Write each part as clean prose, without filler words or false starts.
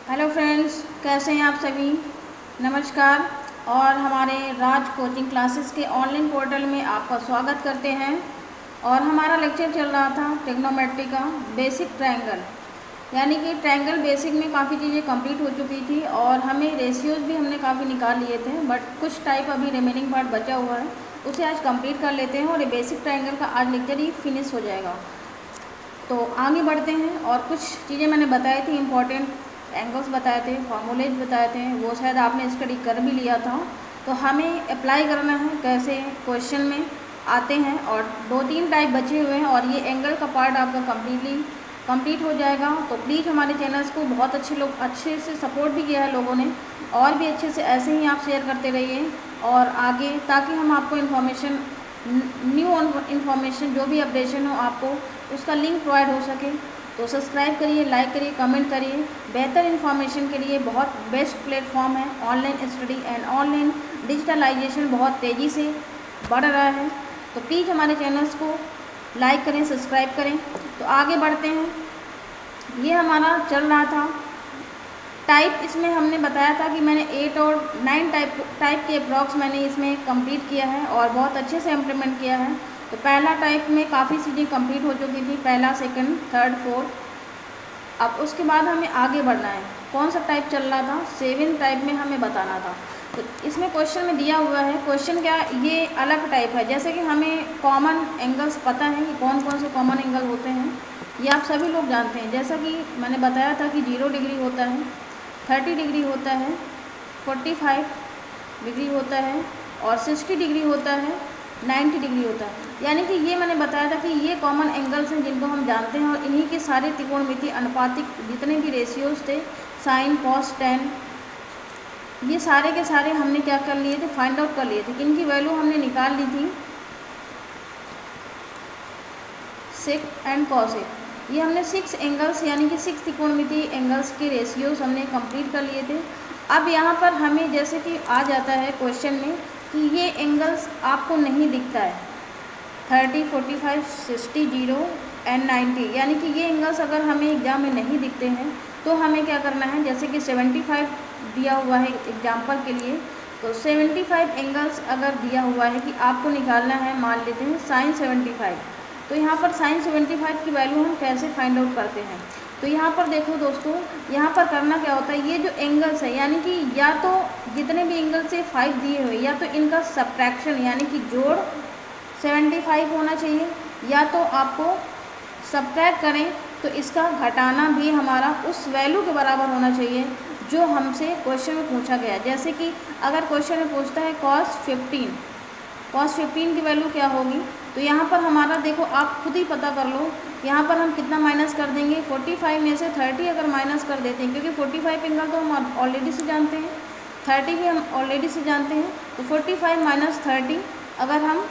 Hello friends, कैसे हैं आप सभी। नमस्कार। और हमारे राज कोचिंग क्लासेस के ऑनलाइन पोर्टल में आपका स्वागत करते हैं। और हमारा लेक्चर चल रहा था ट्रिग्नोमेट्री का बेसिक ट्रायंगल, यानी कि ट्रायंगल बेसिक में काफ़ी चीज़ें कंप्लीट हो चुकी थी और हमें रेशियोज़ भी हमने काफ़ी निकाल लिए थे, बट कुछ टाइप अभी रिमेनिंग पार्ट बचा हुआ है, उसे आज कंप्लीट कर लेते हैं और ये बेसिक ट्रायंगल का आज लेक्चर ही फिनिश हो जाएगा। तो आगे बढ़ते हैं और कुछ चीज़ें मैंने बताई थी, इम्पॉर्टेंट एंगल्स बताए थे, फॉर्मूलेज बताए थे, वो शायद आपने स्टडी कर भी लिया था। तो हमें अप्लाई करना है कैसे क्वेश्चन में आते हैं, और 2-3 टाइप बचे हुए हैं और ये एंगल का पार्ट आपका कंप्लीट हो जाएगा। तो प्लीज़ हमारे चैनल्स को बहुत अच्छे से सपोर्ट भी किया है लोगों ने, और भी अच्छे से ऐसे ही आप शेयर करते रहिए और आगे, ताकि हम आपको इन्फॉर्मेशन, न्यू इन्फॉर्मेशन जो भी अपडेशन हो आपको उसका लिंक प्रोवाइड हो सके। तो सब्सक्राइब करिए, लाइक करिए, कमेंट करिए। बेहतर इन्फॉर्मेशन के लिए बहुत बेस्ट प्लेटफॉर्म है online study and online digitalisation बहुत तेज़ी से बढ़ रहा है। तो प्लीज़ हमारे चैनल्स को लाइक करें, सब्सक्राइब करें। तो आगे बढ़ते हैं। ये हमारा चल रहा था टाइप, इसमें हमने बताया था कि मैंने 8 और 9 टाइप के अप्रॉक्स मैंने इसमें कंप्लीट किया है और बहुत अच्छे से इम्प्लीमेंट किया है। तो पहला टाइप में काफ़ी चीज़ें कंप्लीट हो चुकी थी, पहला, सेकंड, थर्ड, फोर्थ। अब उसके बाद हमें आगे बढ़ना है। कौन सा टाइप चल रहा था, 7 टाइप में हमें बताना था। तो इसमें क्वेश्चन में दिया हुआ है, क्वेश्चन क्या, ये अलग टाइप है। जैसे कि हमें कॉमन एंगल्स पता है कि कौन कौन से कॉमन एंगल होते हैं, ये आप सभी लोग जानते हैं। जैसा कि मैंने बताया था कि 0 डिग्री होता है, 30 डिग्री होता है, 45 डिग्री होता है और 60 डिग्री होता है, 90 डिग्री होता है। यानी कि ये मैंने बताया था कि ये कॉमन एंगल्स हैं जिनको हम जानते हैं, और इन्हीं के सारे त्रिकोणमितीय अनुपातिक जितने भी रेशियोज थे, साइन, कॉस, टेन, ये सारे के सारे हमने क्या कर लिए थे, फाइंड आउट कर लिए थे। इनकी वैल्यू हमने निकाल ली थी, सेक एंड कॉसेक। ये हमने 6 एंगल्स यानी कि 6 त्रिकोणमितीय एंगल्स के रेशियोज हमने कंप्लीट कर लिए थे। अब यहाँ पर हमें जैसे कि आ जाता है क्वेश्चन में कि ये एंगल्स आपको नहीं दिखता है, 30, 45, 60, 0 एंड 90, यानी कि ये एंगल्स अगर हमें एग्जाम में नहीं दिखते हैं तो हमें क्या करना है। जैसे कि 75 दिया हुआ है एग्जाम्पल के लिए, तो 75 एंगल्स अगर दिया हुआ है कि आपको निकालना है, मान लेते हैं साइन 75, तो यहाँ पर साइन 75 की वैल्यू हम कैसे फाइंड आउट करते हैं। तो यहाँ पर देखो दोस्तों, यहाँ पर करना क्या होता है, ये जो एंगल्स है यानी कि या तो जितने भी एंगल से 5 दिए हुए, या तो इनका सब्ट्रैक्शन यानी कि जोड़ 75 होना चाहिए, या तो आपको सब्ट्रैक्ट करें तो इसका घटाना भी हमारा उस वैल्यू के बराबर होना चाहिए जो हमसे क्वेश्चन में पूछा गया। जैसे कि अगर क्वेश्चन में पूछता है कॉस 15 की वैल्यू क्या होगी, तो यहाँ पर हमारा देखो, आप खुद ही पता कर लो, यहाँ पर हम कितना माइनस कर देंगे, 45 में से 30 अगर माइनस कर देते हैं, क्योंकि 45 एंगल तो हम ऑलरेडी से जानते हैं, 30 भी हम ऑलरेडी से जानते हैं, तो 45 माइनस 30 अगर हम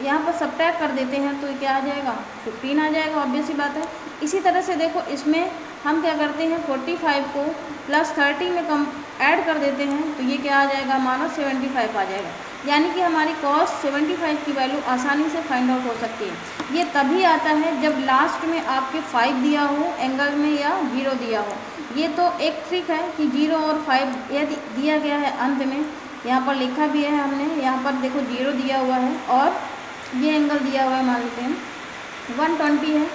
यहाँ पर सब्ट्रैक्ट कर देते हैं तो क्या आ जाएगा, 15 आ जाएगा, ऑब्वियस सी बात है। इसी तरह से देखो, इसमें हम क्या करते हैं, 45 को प्लस 30 में कम ऐड कर देते हैं, तो ये क्या आ जाएगा, हमारा 75 आ जाएगा। यानी कि हमारी कॉस 75 की वैल्यू आसानी से फाइंड आउट हो सकती है। ये तभी आता है जब लास्ट में आपके 5 दिया हो एंगल में या 0 दिया हो। ये तो एक ट्रिक है कि 0 और 5 यदि दिया गया है अंत में, यहाँ पर लिखा भी है हमने, यहाँ पर देखो 0 दिया हुआ है और ये एंगल दिया हुआ है, मान लेते हैं 120 है,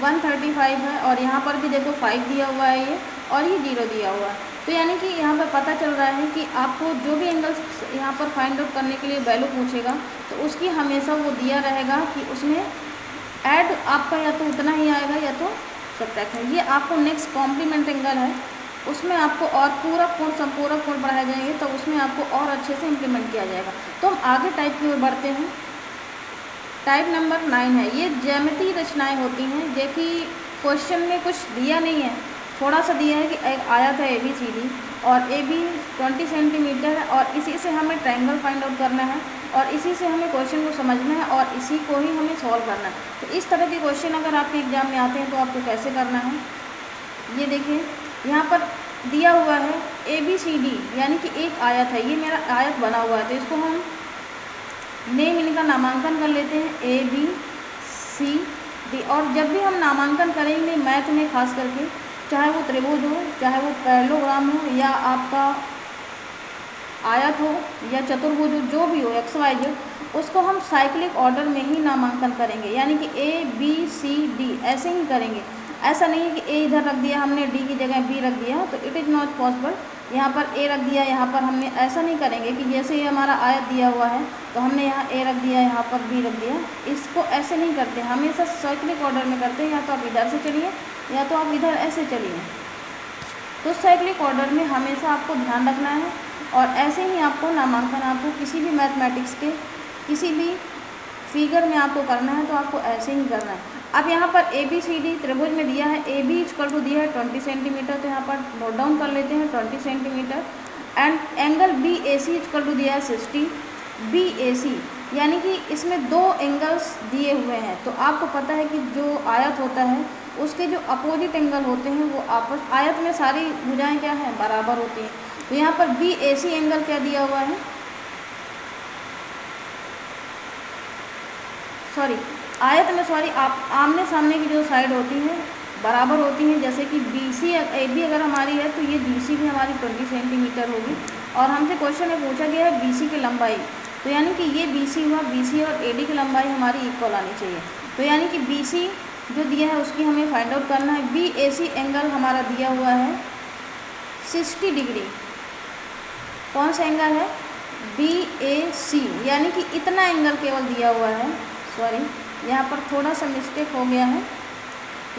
135 है, और यहाँ पर भी देखो 5 दिया हुआ है ये, और ये 0 दिया हुआ है। तो यानी कि यहाँ पर पता चल रहा है कि आपको जो भी एंगल्स यहाँ पर फाइंड आउट करने के लिए वैल्यू पूछेगा, तो उसकी हमेशा वो दिया रहेगा कि उसमें ऐड आपका या तो उतना ही आएगा या तो सब्ट्रैक्ट है। ये आपको नेक्स्ट कॉम्प्लीमेंट एंगल है, उसमें आपको और पूरा संपूरक कोण पढ़ाए जाएंगे, तो उसमें आपको और अच्छे से इम्प्लीमेंट किया जाएगा। तो हम आगे टाइप की ओर बढ़ते हैं। टाइप नंबर 9 है, ये ज्यामितीय रचनाएं होती हैं। देखिए क्वेश्चन में कुछ दिया नहीं है, थोड़ा सा दिया है कि एक आयत है ABCD, और AB 20 सेंटीमीटर है, और इसी से हमें ट्रायंगल फाइंड आउट करना है, और इसी से हमें क्वेश्चन को समझना है, और इसी को ही हमें सॉल्व करना है। तो इस तरह के क्वेश्चन अगर आपके एग्जाम में आते हैं तो आपको कैसे करना है, ये देखिए यहाँ पर दिया हुआ है ABCD, यानी कि एक आयत है, ये मेरा आयत बना हुआ है, तो इसको हम नेम इनका नामांकन कर लेते हैं ABCD। और जब भी हम नामांकन करेंगे मैथ में खास करके, चाहे वो त्रिभुज हो, चाहे वो पैरेललोग्राम हो, या आपका आयत हो, या चतुर्भुज हो, जो भी हो XYZ, उसको हम साइक्लिक ऑर्डर में ही नामांकन करेंगे, यानी कि ABCD ऐसे ही करेंगे। ऐसा नहीं है कि A इधर रख दिया हमने, D की जगह B रख दिया, तो इट इज़ नॉट पॉसिबल। यहाँ पर A रख दिया, यहाँ पर हमने, ऐसा नहीं करेंगे कि जैसे ये हमारा आयत दिया हुआ है तो हमने यहाँ A रख दिया, यहाँ पर B रख दिया। इसको ऐसे नहीं करते, हमेशा साइक्लिक ऑर्डर में करते हैं। या तो आप इधर से चलिए, या तो आप इधर ऐसे चलिए। तो साइक्लिक ऑर्डर में हमेशा आपको ध्यान रखना है, और ऐसे ही आपको नामांकन, आपको किसी भी मैथमेटिक्स के किसी भी फिगर में आपको करना है तो आपको ऐसे ही करना है। अब यहाँ पर ABCD त्रिभुज में दिया है, AB इक्वल टू दिया है 20 सेंटीमीटर, तो यहाँ पर नोट डाउन कर लेते हैं 20 centimetre. And angle BAC equal to दिया है 60 BAC, यानी कि इसमें दो एंगल्स दिए हुए हैं। तो आपको पता है कि जो आयत होता है उसके जो अपोजिट एंगल होते हैं वो आपस, आयत में सारी भुजाएं क्या हैं, बराबर होती हैं। तो यहाँ पर BAC एंगल क्या दिया हुआ है, आयत में आप आमने सामने की जो साइड होती हैं बराबर होती हैं। जैसे कि AB अगर हमारी है तो ये BC भी हमारी 20 सेंटीमीटर होगी। और हमसे क्वेश्चन में पूछा गया है BC की लंबाई, तो यानी कि ये BC हुआ, BC और AD की लंबाई हमारी इक्वल आनी चाहिए। तो यानी कि BC जो दिया है उसकी हमें फाइंड आउट करना है। BAC एंगल हमारा दिया हुआ है 60 डिग्री। कौन सा एंगल है, BAC, यानी कि इतना एंगल केवल दिया हुआ है। सॉरी, यहाँ पर थोड़ा सा मिस्टेक हो गया है।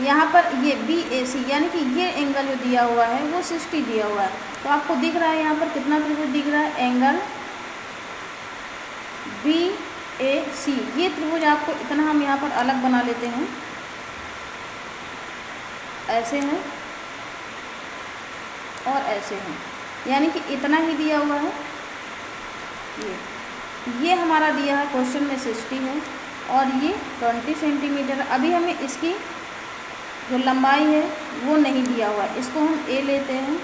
यहाँ पर ये BAC यानी कि ये एंगल जो दिया हुआ है वो 60 दिया हुआ है। तो आपको दिख रहा है यहाँ पर कितना त्रिभुज दिख रहा है, एंगल BAC। ये त्रिभुज आपको इतना हम यहाँ पर अलग बना लेते हैं, ऐसे हैं और ऐसे हैं, यानी कि इतना ही दिया हुआ है। ये हमारा दिया है क्वेश्चन में 60 है और ये 20 सेंटीमीटर। अभी हमें इसकी जो लंबाई है वो नहीं दिया हुआ है, इसको हम A लेते हैं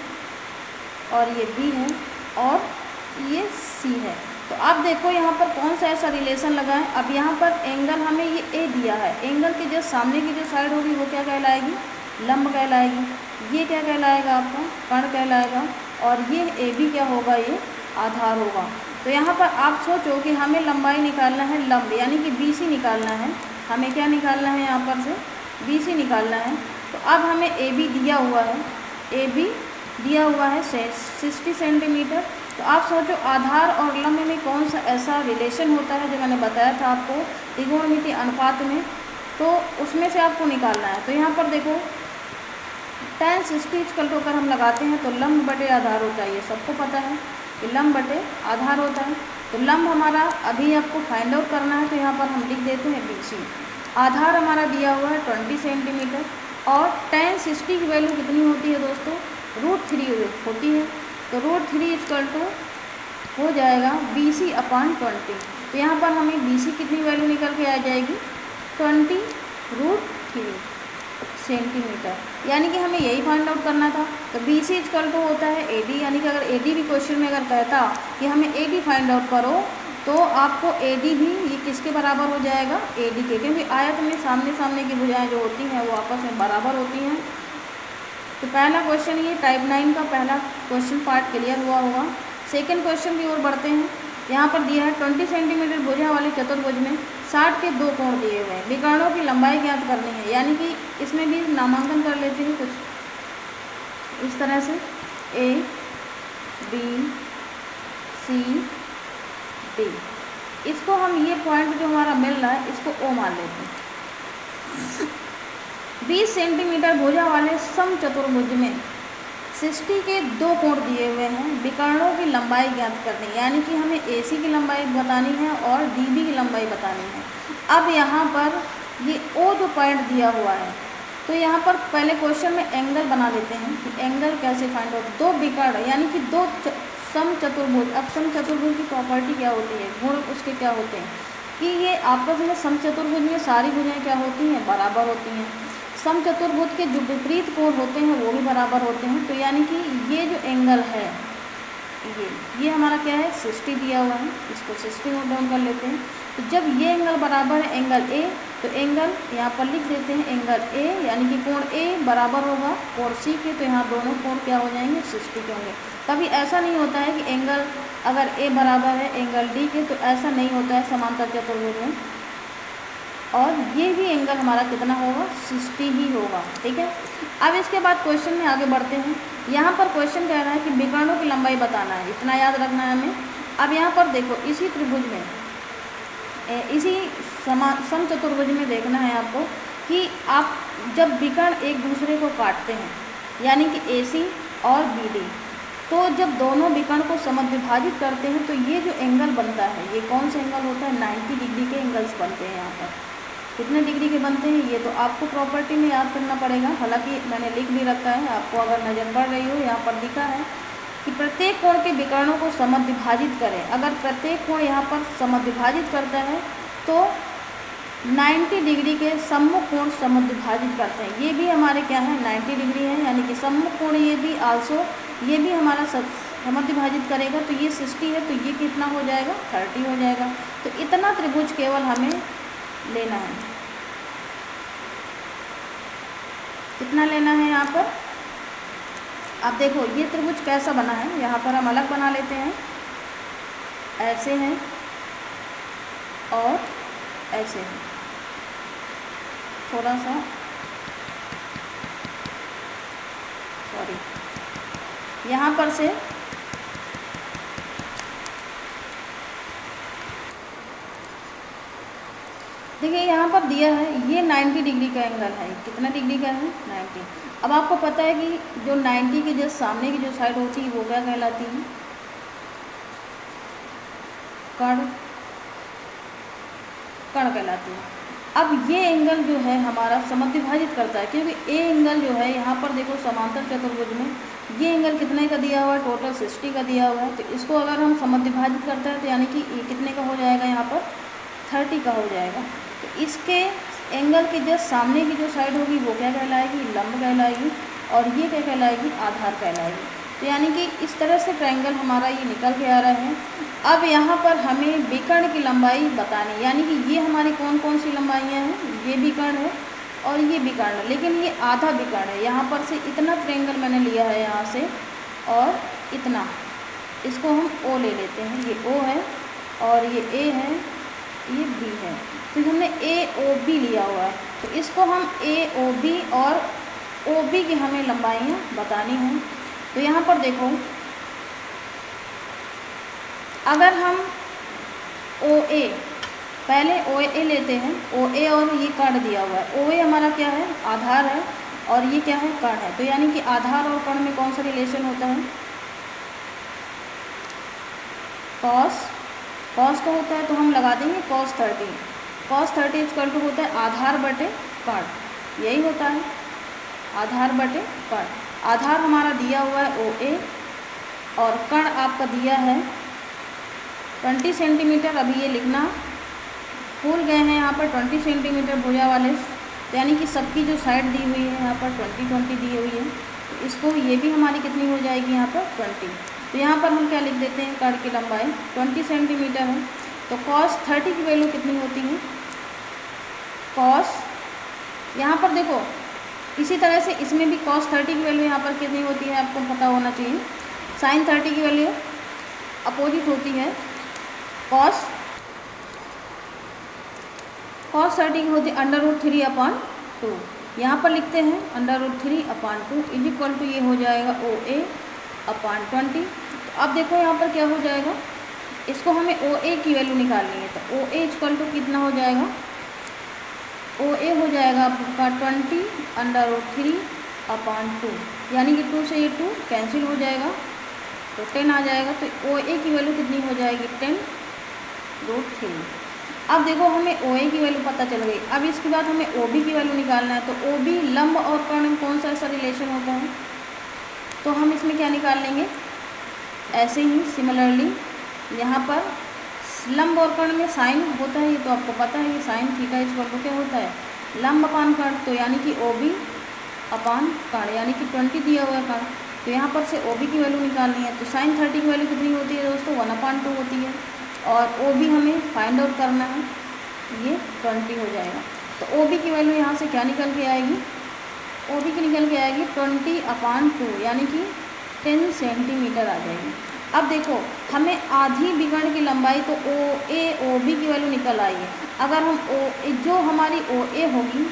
और ये B है और ये C है। तो आप देखो यहाँ पर कौन सा ऐसा रिलेशन लगा है। अब यहाँ पर एंगल हमें ये A दिया है, एंगल के जो सामने की जो साइड होगी वो क्या कहलाएगी, लंब कहलाएगी। ये क्या कहलाएगा, आपका कर्ण कहलाएगा। और ये AB क्या होगा, ये आधार होगा। तो यहाँ पर आप सोचो कि हमें लंबाई निकालना है लंब, यानी कि BC निकालना है। हमें क्या निकालना है, यहाँ पर से BC निकालना है। तो अब हमें AB दिया हुआ है, AB दिया हुआ है 60 सेंटीमीटर। तो आप सोचो आधार और लंब में कौन सा ऐसा रिलेशन होता है जो मैंने बताया था आपको त्रिकोणमितीय अनुपात में, तो उसमें से आपको निकालना है। तो यहाँ पर देखो tan 60 अगर हम लगाते हैं तो लंब बटे आधार होता है, ये सबको पता है कि लंब बटे आधार होता है। तो लंब हमारा अभी आपको फाइंड आउट करना है, तो यहाँ पर हम लिख देते हैं BC। आधार हमारा दिया हुआ है 20 सेंटीमीटर और tan 60 की वैल्यू कितनी होती है दोस्तों, √3 होती है। तो √3 हो जाएगा BC/20। तो यहाँ पर हमें BC कितनी वैल्यू निकल के आ जाएगी, 20√3 सेंटीमीटर, यानी कि हमें यही फाइंड आउट करना था। तो BC होता है AD, यानी कि अगर AD भी क्वेश्चन में अगर कहता कि हमें AD फाइंड आउट करो तो आपको AD भी ये किसके बराबर हो जाएगा, AD के, क्योंकि आयत में सामने सामने की भुजाएं जो होती हैं वो आपस में बराबर होती हैं। तो पहला क्वेश्चन ये टाइप 9 का पहला क्वेश्चन पार्ट क्लियर हुआ होगा। सेकंड क्वेश्चन की ओर बढ़ते हैं। यहाँ पर दिया है 20 सेंटीमीटर भुजा वाले चतुर्भुज में 60 के 2 कोण दिए हुए हैं, विकर्णों की लंबाई ज्ञात करनी है। यानी कि इसमें भी नामांकन कर लेते हैं कुछ इस तरह से, A B C D। इसको हम ये पॉइंट जो हमारा मिल रहा है इसको O मान लेते हैं। 20 सेंटीमीटर भुजा वाले समचतुर्भुज में 60 के 2 कोण दिए हुए हैं, विकर्णों की लंबाई ज्ञात करनी है। यानी कि हमें AC की लंबाई बतानी है और DB की लंबाई बतानी है। अब यहाँ पर ये O जो पॉइंट दिया हुआ है, तो यहाँ पर पहले क्वेश्चन में एंगल बना लेते हैं कि एंगल कैसे फाइंड आउट। दो विकर्ण यानी कि दो समचतुर्भुज। अब समचतुर्भुज की प्रॉपर्टी क्या होती है, गुण उसके क्या होते हैं कि ये आपस में समचतुर्भुज में सारी भुजाएं क्या होती हैं, बराबर होती हैं। समचतुर्भुज के जो विपरीत कोण होते हैं वो भी बराबर होते हैं। तो यानी कि ये जो एंगल है ये हमारा क्या है, 60 दिया हुआ है, इसको 60 नोट डाउन कर लेते हैं। तो जब ये एंगल बराबर है एंगल A तो एंगल यहाँ पर लिख देते हैं, एंगल ए यानी कि कोण ए बराबर होगा कोण सी के, तो यहाँ दोनों कोण क्या हो जाएंगे 60 के होंगे। कभी ऐसा नहीं होता है कि एंगल अगर ए बराबर है एंगल डी के, तो ऐसा नहीं होता है समांतर चतुर्भुज में। और ये भी एंगल हमारा कितना होगा 60 ही होगा, ठीक है। अब इसके बाद क्वेश्चन में आगे बढ़ते हैं। यहाँ पर क्वेश्चन कह रहा है कि विकर्णों की लंबाई बताना है, इतना याद रखना है हमें। अब यहाँ पर देखो इसी त्रिभुज में इसी समचतुर्भुज में देखना है आपको कि आप जब विकर्ण एक दूसरे को काटते हैं यानी कि AC और BD, तो जब दोनों विकर्ण को समद्विभाजित करते हैं तो ये जो एंगल बनता है ये कौन सा एंगल होता है 90 डिग्री के एंगल्स बनते हैं। यहाँ पर कितने डिग्री के बनते हैं ये तो आपको प्रॉपर्टी में याद करना पड़ेगा, हालांकि मैंने लिख भी रखा है, आपको अगर नज़र पड़ रही हो यहाँ पर लिखा है कि प्रत्येक कोण के विकर्णों को समद्विभाजित करें। अगर प्रत्येक कोण यहाँ पर समद्विभाजित करता है तो 90 डिग्री के सम्मुख कोण समद्विभाजित करते हैं। ये भी हमारे क्या है 90 डिग्री है, यानी कि सम्मुख कोण ये भी आल्सो ये भी हमारा समद्विभाजित करेगा, तो ये 60 है, तो ये कितना हो जाएगा 30 हो जाएगा। तो इतना त्रिभुज केवल हमें लेना है, कितना लेना है यहाँ पर। अब देखो ये त्रिभुज कैसा बना है, यहाँ पर हम अलग बना लेते हैं, ऐसे हैं और ऐसे हैं, थोड़ा सा सॉरी यहाँ पर से देखिए यहाँ पर दिया है ये 90 डिग्री का एंगल है, कितना डिग्री का है 90। अब आपको पता है कि जो 90 के जस्ट सामने की जो साइड होती है वो क्या कहलाती है कर्ण कहलाती है। अब ये एंगल जो है हमारा समद्विभाजित करता है, क्योंकि ए एंगल जो है यहाँ पर देखो समांतर चतुर्भुज में ये एंगल कितने का दिया हुआ है टोटल 60 का दिया हुआ है, तो इसको अगर हम समद्विभाजित करते हैं तो यानी कि ये कितने का हो जाएगा यहाँ पर 30 का हो जाएगा। तो इसके एंगल के जस्ट सामने की जो साइड होगी वो क्या कहलाएगी लंब कहलाएगी, और ये क्या कहलाएगी आधार कहलाएगी। तो यानी कि इस तरह से ट्रायंगल हमारा ये निकल के आ रहा है। अब यहाँ पर हमें विकर्ण की लंबाई बतानी, यानी कि ये हमारी कौन कौन सी लंबाइयाँ हैं, ये विकर्ण है और ये विकर्ण है, लेकिन ये आधा विकर्ण है। यहाँ पर से इतना ट्रायंगल मैंने लिया है यहाँ से और इतना, इसको हम O ले लेते हैं, ये O है और ये A है, ये B है, तो हमने AOB लिया हुआ है, तो इसको हम AOB और OB की हमें लंबाइयाँ बतानी हैं। तो यहाँ पर देखो अगर हम OA पहले OA लेते हैं, OA और ये कर्ण दिया हुआ है, OA हमारा क्या है आधार है और ये क्या है कर्ण है, तो यानी कि आधार और कर्ण में कौन सा रिलेशन होता है cos का होता है, तो हम लगा देंगे cos 30 इक्वल टू होता है आधार बटे कर्ण, यही होता है आधार बटे कर्ण। आधार हमारा दिया हुआ है OA और कर्ण आपका दिया है 20 सेंटीमीटर। अभी ये लिखना भूल गए हैं यहाँ पर 20 सेंटीमीटर भुजा वाले, तो यानी कि सबकी जो साइड दी हुई है यहाँ पर 20 दी हुई है, तो इसको ये भी हमारी कितनी हो जाएगी यहाँ पर 20। तो यहाँ पर हम क्या लिख देते हैं कर्ण की लंबाई 20 सेंटीमीटर है, तो cos 30 की वैल्यू कितनी होती है cos, यहाँ पर देखो इसी तरह से इसमें भी cos 30 की वैल्यू यहाँ पर कितनी होती है आपको पता होना चाहिए। sin 30 की वैल्यू अपोजिट होती है cos 30 की होती है √3/2, यहाँ पर लिखते हैं √3/2 इज इक्वल टू ये हो जाएगा OA/20। तो अब देखो यहाँ पर क्या हो जाएगा, इसको हमें OA की वैल्यू निकालनी है, तो OA इक्वल टू कितना हो जाएगा OA हो जाएगा आपका 20√3/2, यानी कि 2 से ये 2 कैंसिल हो जाएगा तो 10 आ जाएगा, तो OA की वैल्यू कितनी हो जाएगी 10√3। अब देखो हमें OA की वैल्यू पता चल गई, अब इसके बाद हमें OB की वैल्यू निकालना है। तो OB लंब और कर्ण में कौन सा ऐसा रिलेशन होता है, तो हम इसमें क्या निकाल लेंगे ऐसे ही सिमिलरली यहाँ पर लंब और कर्ण में साइन होता है, ये तो आपको पता है कि साइन थीटा इक्वल टू क्या होता है लंब अपान कर्ण, तो यानी कि OB अपान कर्ण, यानी कि 20 दिया हुआ है कर्ण, तो यहाँ पर से OB की वैल्यू निकालनी है। तो sin 30 की वैल्यू कितनी होती है दोस्तों 1/2 होती है, और OB हमें फाइंड आउट करना है, ये 20 हो जाएगा। तो ओ बी की वैल्यू यहाँ से क्या निकल के आएगी, ओ बी की निकल के आएगी 20/2 यानी कि 10 सेंटीमीटर आ जाएगी। अब देखो हमें आधी विकर्ण की लंबाई तो ओ ए ओ बी की वैल्यू निकल आई है। अगर हम जो हमारी ओ ए होगी,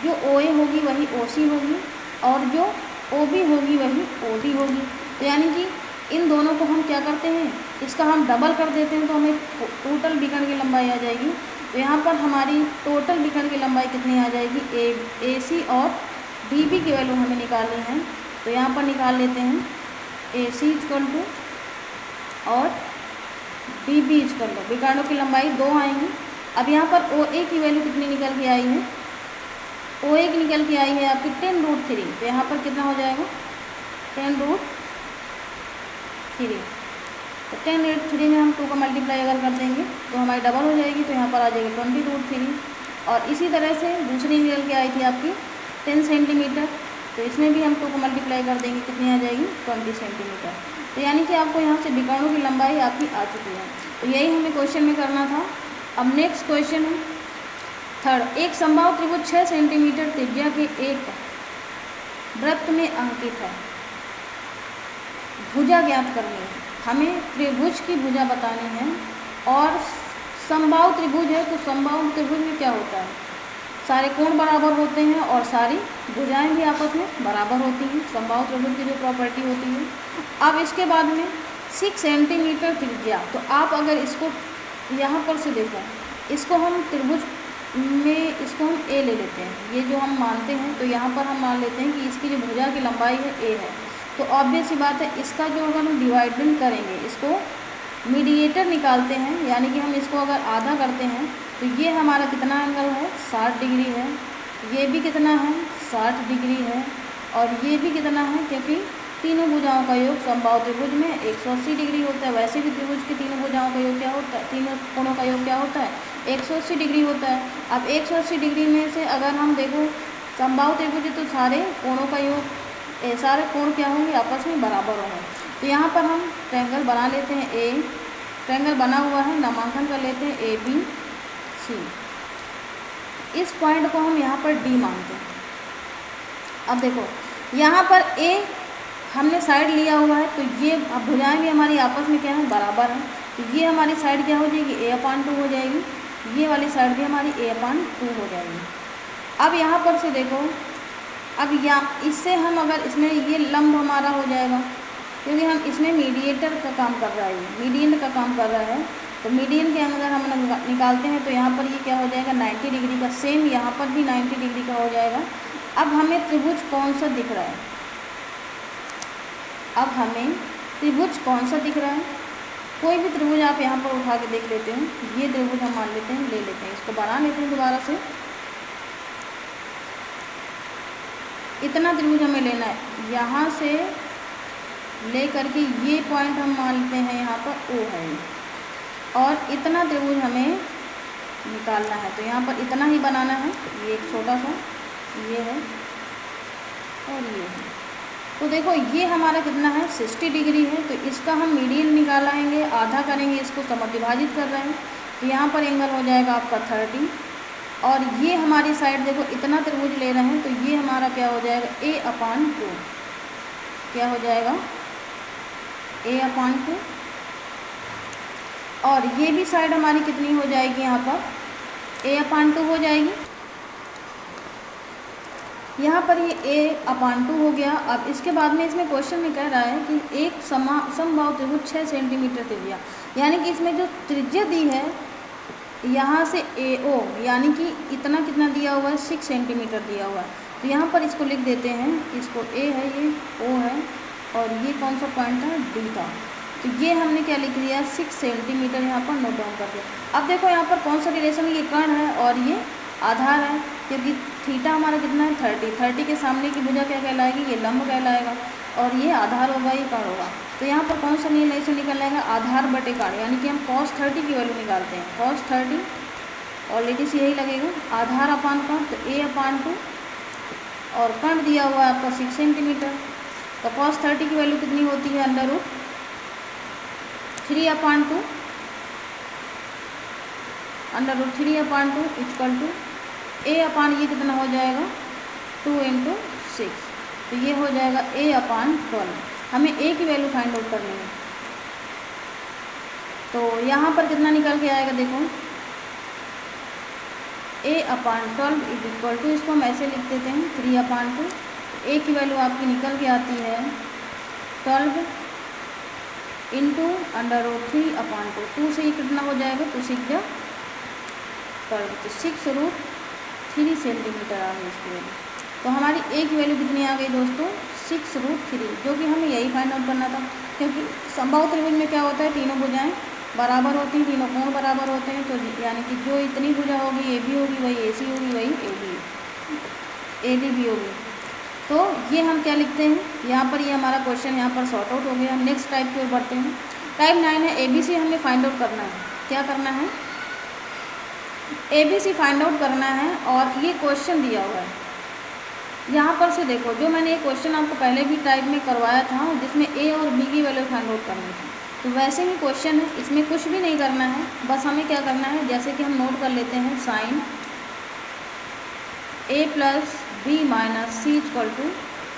जो ओ ए होगी वही ओ सी होगी और जो ओ बी होगी वही ओ डी होगी। तो यानी कि इन दोनों को हम क्या करते हैं, इसका हम डबल कर देते हैं तो हमें टोटल विकर्ण की लंबाई आ जाएगी। तो यहाँ पर हमारी टोटल विकर्ण की लंबाई कितनी आ जाएगी, ए सी और डी बी की वैल्यू हमें निकालनी है। तो यहाँ पर निकाल लेते हैं ए सी इक्वल टू और डी बी इक्वल टू, विकर्णों की लंबाई 2 आएंगी। अब यहाँ पर ओ ए की वैल्यू कितनी निकल के आई है, ओ ए की निकल के आई है आपकी 10√3। तो यहाँ पर कितना हो जाएगा 10√3। तो 10√3 में हम 2 का मल्टीप्लाई अगर कर देंगे तो हमारी डबल हो जाएगी, तो यहाँ पर आ जाएगी 20√3। और इसी तरह से दूसरी निकल के आई थी आपकी 10 सेंटीमीटर, तो इसमें भी हम 2 को मल्टीप्लाई कर देंगे, कितनी आ जाएगी 20 सेंटीमीटर। तो यानी कि आपको यहाँ से विकर्णों की लंबाई आपकी आ चुकी है। तो यही हमें क्वेश्चन में करना था। अब नेक्स्ट क्वेश्चन है थर्ड, एक समबाहु त्रिभुज 6 सेंटीमीटर त्रिज्या के एक वृत्त में अंकित है, भुजा ज्ञात करनी है। हमें त्रिभुज की भुजा बतानी है और समबाहु त्रिभुज है, तो समबाहु त्रिभुज में क्या होता है, सारे कोण बराबर होते हैं और सारी भुजाएं भी आपस में बराबर होती हैं, समबाहु त्रिभुज की जो प्रॉपर्टी होती है। अब इसके बाद में 6 सेंटीमीटर त्रिज्या, तो आप अगर इसको यहाँ पर से देखो, इसको हम त्रिभुज में इसको हम ए ले लेते हैं, ये जो हम मानते हैं, तो यहाँ पर हम मान लेते हैं कि इसकी जो भुजा की लंबाई है ए है। तो ऑब्वियस सी बात है, इसका जो अगर हम डिवाइडमेंट करेंगे, इसको मीडिएटर निकालते हैं, यानी कि हम इसको अगर आधा करते हैं तो ये हमारा कितना एंगल है 60 डिग्री है, ये भी कितना है 60 डिग्री है और ये भी कितना है, क्योंकि तीनों भुजाओं का योग समबाहु त्रिभुज में 180 डिग्री होता है। वैसे भी त्रिभुज की तीनों भुजाओं का योग क्या होता है, तीनों कोणों का योग क्या होता है 180 डिग्री होता है। अब 180 डिग्री में से अगर हम देखो समबाहु त्रिभुज तो सारे कोणों का योग, सारे कोण क्या होंगे आपस में बराबर होंगे। तो यहाँ पर हम ट्रायंगल बना लेते हैं, ए ट्रायंगल बना हुआ है, नामांकन कर लेते हैं ए बी सी। इस पॉइंट को हम यहाँ पर डी मानते हैं। अब देखो यहाँ पर ए हमने साइड लिया हुआ है, तो ये अब भुजाएं भी हमारी आपस में क्या है बराबर है, तो ये हमारी साइड क्या हो जाएगी a/2 हो जाएगी, ये वाली साइड भी हमारी a/2 हो जाएगी। अब यहाँ पर से देखो, अब यहाँ इससे हम अगर इसमें ये लंब हमारा हो जाएगा, क्योंकि हम इसमें मीडिएटर का काम कर रहा है, मीडियन का काम कर रहा है, तो मीडियन के अंदर हम निकालते हैं तो यहाँ पर ये क्या हो जाएगा 90 डिग्री का, सेम यहाँ पर भी 90 डिग्री का हो जाएगा। अब हमें त्रिभुज कौन सा दिख रहा है, अब हमें त्रिभुज कौन सा दिख रहा है, कोई भी त्रिभुज आप यहाँ पर उठा के देख लेते हैं, ये त्रिभुज हम मान लेते हैं, ले लेते हैं, इसको बना लेते हैं दोबारा से। इतना त्रिभुज हमें लेना है, यहाँ से ले करके ये पॉइंट हम मान लेते हैं यहाँ पर ओ है, और इतना त्रिभुज हमें निकालना है, तो यहाँ पर इतना ही बनाना है, ये एक छोटा सा ये है और ये है। तो देखो ये हमारा कितना है 60 डिग्री है, तो इसका हम मीडियन निकालेंगे, आधा करेंगे, इसको समद्विभाजित कर रहे हैं, तो यहाँ पर एंगल हो जाएगा आपका 30। और ये हमारी साइड देखो इतना त्रिभुज ले रहे हैं, तो ये हमारा क्या हो जाएगा a/2, क्या हो जाएगा a/2। और ये भी साइड हमारी कितनी हो जाएगी, यहाँ पर a/2 हो जाएगी। यहाँ पर ये a/2 हो गया। अब इसके बाद में इसमें क्वेश्चन में कह रहा है कि एक समबाहु त्रिभुज 6 सेंटीमीटर त्रिज्या, यानी कि इसमें जो त्रिज्या दी है यहाँ से AO, यानी कि इतना कितना दिया हुआ है 6 सेंटीमीटर दिया हुआ है, तो यहाँ पर इसको लिख देते हैं, इसको A है, ये O है और ये कौन सा पॉइंट था D था, तो ये हमने क्या लिख दिया 6 सेंटीमीटर यहाँ पर नोट डाउन कर दिया। अब देखो यहाँ पर कौन सा रिलेशन, ये कर्ण है और ये आधार है, क्योंकि थीटा हमारा कितना है 30 के सामने की भुजा क्या कहलाएगी, ये लंब कहलाएगा, और ये आधार होगा, ये कर्ण होगा। तो यहाँ पर कौन सा रिलेशन निकल आएगा आधार बटे कर्ण, यानी कि हम cos 30 की वैल्यू निकालते हैं, cos 30 ऑलरेडी से यही लगेगा आधार अपान कर्ण, तो a/2 और कर्ण दिया हुआ है आपका 6 सेंटीमीटर, तो cos 30 की वैल्यू कितनी होती है √3/2 इक्वल टू ए अपान ये कितना हो जाएगा 2 × 6, तो ये हो जाएगा a अपान 12। हमें a की वैल्यू फाइंड आउट करनी है, तो यहाँ पर कितना निकल के आएगा देखो, a अपान 12 इज इक्वल टू, इसको हम ऐसे लिख देते हैं 3/2। a की वैल्यू आपकी निकल के आती है 12 × √3/2। 2 से ये कितना हो जाएगा, तो 6 × 12, तो 6√3 सेंटीमीटर आ गई इसकी वैल्यू। तो हमारी a की वैल्यू कितनी आ गई दोस्तों, 6√3, जो कि हमें यही फाइंड आउट करना था, क्योंकि समबाहु त्रिभुज में क्या होता है, तीनों भुजाएं बराबर होती हैं, तीनों कोण बराबर होते हैं, तो यानी कि जो इतनी भुजा होगी ए बी होगी, वही ए सी होगी, वही ए डी भी होगी। तो ये हम क्या लिखते हैं, यहाँ पर ये हमारा क्वेश्चन यहाँ पर सॉर्ट आउट हो गया। नेक्स्ट टाइप की ओर बढ़ते हैं। टाइप 9 है ABC हमें फाइंड आउट करना है। क्या करना है, ABC फाइंड आउट करना है, और ये क्वेश्चन दिया हुआ है। यहाँ पर से देखो, जो मैंने ये क्वेश्चन आपको पहले भी टाइप में करवाया था, जिसमें A और B की वैल्यू फाइंड आउट करनी थी, तो वैसे ही क्वेश्चन है, इसमें कुछ भी नहीं करना है, बस हमें क्या करना है, जैसे कि हम नोट कर लेते हैं साइन A + B - C =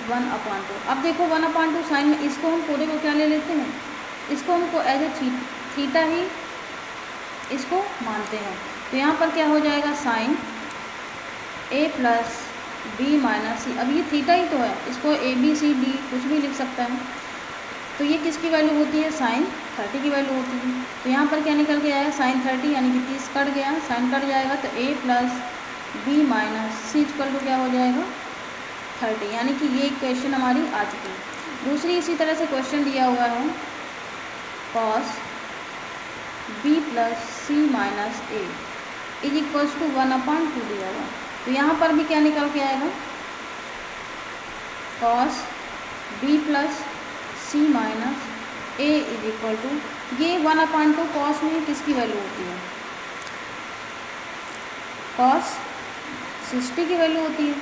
1/2। अब देखो 1/2 साइन में इसको हम पूरे को क्या ले लेते हैं, इसको हमको एज ए थीटा ही इसको मानते हैं। तो यहाँ पर क्या हो जाएगा, साइन A + B - C, अब ये थीटा ही तो है, इसको ABCD कुछ भी लिख सकता है। तो ये किसकी वैल्यू होती है, साइन 30 की वैल्यू होती है। तो यहाँ पर क्या निकल के आया, साइन 30 यानी कि 30 कट गया, साइन कट जाएगा, तो A + B - C = क्या हो जाएगा 30, यानी कि ये इक्वेशन हमारी आ चुकी है। दूसरी इसी तरह से क्वेश्चन दिया हुआ है, cos B + C - A = 1/2 दिया हुआ। तो यहाँ पर भी क्या निकल के आएगा, cos B + C - A = ये 1/2 cos में किसकी वैल्यू होती है, cos 60 की वैल्यू होती है।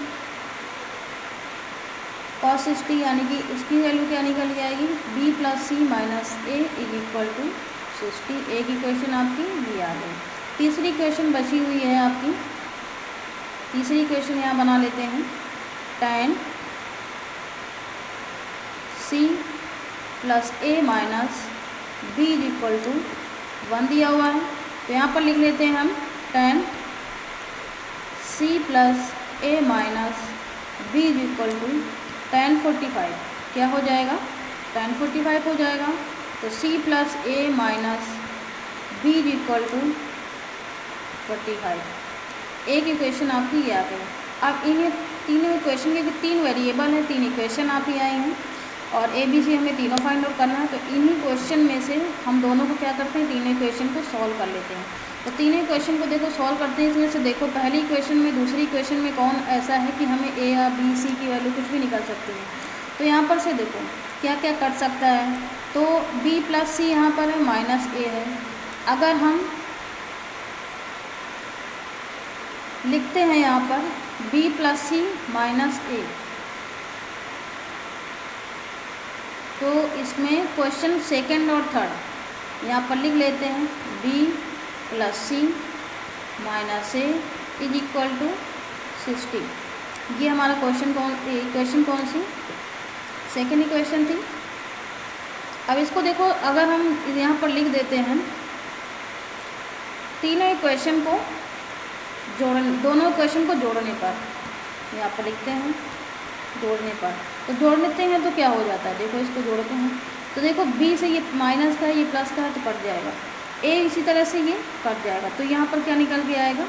cos 60 यानी कि इसकी वैल्यू क्या निकल के आएगी, B + C - A = 60। एक इक्वेशन आपकी ये आ गई। तीसरी इक्वेशन बची हुई है आपकी, तीसरी इक्वेशन यहाँ बना लेते हैं, tan C + A - B = 1 दिया हुआ है। तो यहाँ पर लिख लेते हैं हम tan C + A - B = tan 45। क्या हो जाएगा, tan 45 हो जाएगा। तो C + A - B = 45। एक इक्वेशन आपकी ये आ गई। अब इन्हें तीनों इक्वेशन के 3 वेरिएबल हैं, 3 इक्वेशन आपकी आई हैं, और ABC हमें तीनों फाइंड आउट करना है। तो इन्हीं क्वेश्चन में से हम दोनों को क्या करते हैं, तीनों इक्वेशन को सॉल्व कर लेते हैं। तो तीनों इक्वेशन को देखो सॉल्व करते हैं। इसमें से देखो पहली इक्वेशन में, दूसरी इक्वेशन में कौन ऐसा है कि हमें A या B C की वैल्यू कुछ भी निकल सकती है। तो यहाँ पर से देखो क्या क्या कट सकता है। तो B + C यहाँ पर है, -A है। अगर हम लिखते हैं यहाँ पर B + C - A, तो इसमें क्वेश्चन सेकंड और थर्ड यहाँ पर लिख लेते हैं, B + C - A = 60। ये हमारा इक्वेशन कौन सी, सेकंड इक्वेशन थी। अब इसको देखो, अगर हम यहाँ पर लिख देते हैं तीनों इक्वेशन को दोनों इक्वेशन को जोड़ने पर, यहाँ पर लिखते हैं जोड़ने पर, तो जोड़ लेते हैं तो क्या हो जाता है, देखो इसको जोड़ते हैं तो देखो B से ये माइनस का है, ये प्लस का है, तो कट जाएगा। A इसी तरह से ये कट जाएगा। तो यहाँ पर क्या निकल के आएगा,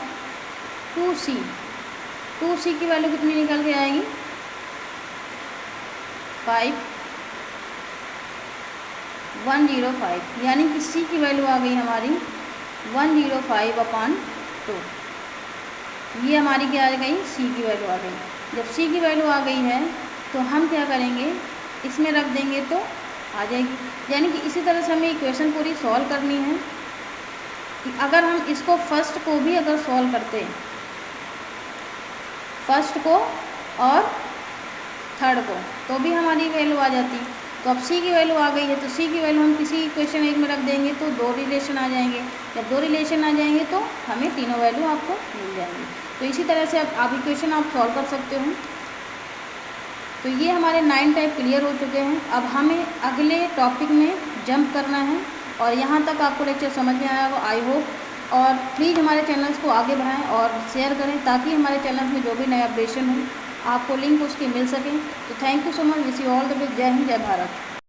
2C। 2C की वैल्यू कितनी निकल के आएगी, 105, यानी कि C की वैल्यू आ गई हमारी 105/2। ये हमारी क्या आ गई, C की वैल्यू आ गई। जब C की वैल्यू आ गई है तो हम क्या करेंगे, इसमें रख देंगे तो आ जाएगी। यानी कि इसी तरह से हमें इक्वेशन पूरी सॉल्व करनी है। कि अगर हम इसको फर्स्ट को भी अगर सॉल्व करते हैं, फर्स्ट को और थर्ड को, तो भी हमारी वैल्यू आ जाती। तो अब सी की वैल्यू आ गई है, तो सी की वैल्यू हम किसी क्वेश्चन एक में रख देंगे तो 2 रिलेशन आ जाएंगे। जब 2 रिलेशन आ जाएंगे तो हमें तीनों वैल्यू आपको मिल जाएंगी। तो इसी तरह से अब आप इक्वेशन आप सॉल्व कर सकते हो। तो ये हमारे 9 टाइप क्लियर हो चुके हैं। अब हमें अगले टॉपिक में जंप करना है। और यहाँ तक आपको लेक्चर समझ में आया होगा आई होप। और प्लीज़ हमारे चैनल्स को आगे बढ़ाएं और शेयर करें ताकि हमारे चैनल में जो भी नया अपडेशन हो आपको लिंक उसकी मिल सके। तो thank you so much. Wish you all the best. जय हिंद, जय भारत।